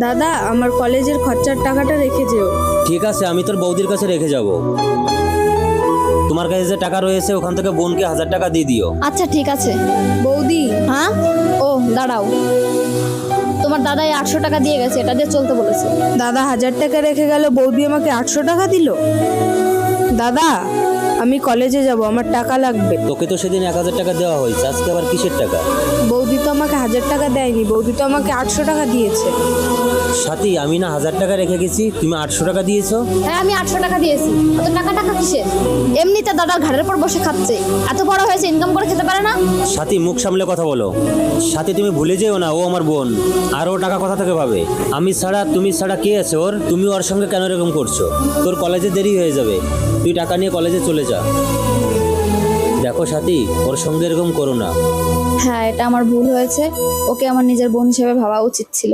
দাদা, আমার কলেজের খরচার টাকাটা রেখে যেও। ঠিক আছে, আমি তোর বৌদির কাছে রেখে যাব। তোমার কাছে যে টাকা রয়েছে ওখান থেকে বোনকে 1000 টাকা দিয়ে দিও। আচ্ছা ঠিক আছে। বৌদি, হ্যাঁ, ও দাঁড়াও, তোমার দাদাই 800 টাকা দিয়ে গেছে, এটা দিয়ে চলতে বলেছে। দাদা 1000 টাকা রেখে গেল, বৌদি আমাকে 800 টাকা দিল। দাদা, আমি কলেজে যাব, আমার টাকা লাগবে। তোকে তো সেদিন 1000 টাকা দেওয়া হয়েছে, আজকে আবার কিসের টাকা? বৌদি তো আমাকে 1000 টাকা দেয়নি, বৌদি তো আমাকে 800 টাকা দিয়েছে। সাথী, আমি না 1000 টাকা রেখে গেছি, তুমি 800 টাকা দিয়েছো। হ্যাঁ, আমি 800 টাকা দিয়েছি। অত টাকা কিসের? এমনিতে দাদার ঘাড়ের উপর বসে খাচ্ছে, এত বড় হয়েছে ইনকাম করে খেতে পারে না। সাথী, মুখ সামলে কথা বলো। সাথী, তুমি ভুলে যেও না ও আমার বোন, আর ও টাকা কথা থেকে পাবে। আমি ছাড়া, তুমি ছাড়া কে আছে ওর? তুমি ওর সঙ্গে কেন এরকম করছো? তোর কলেজে দেরি হয়ে যাবে, তুই টাকা নিয়ে কলেজে চলে যা। দেখো সাথী, ওর সঙ্গে এরকম করো না। হ্যাঁ, এটা আমার ভুল হয়েছে, ওকে আমার নিজের বোন হিসেবে ভাবা উচিত ছিল।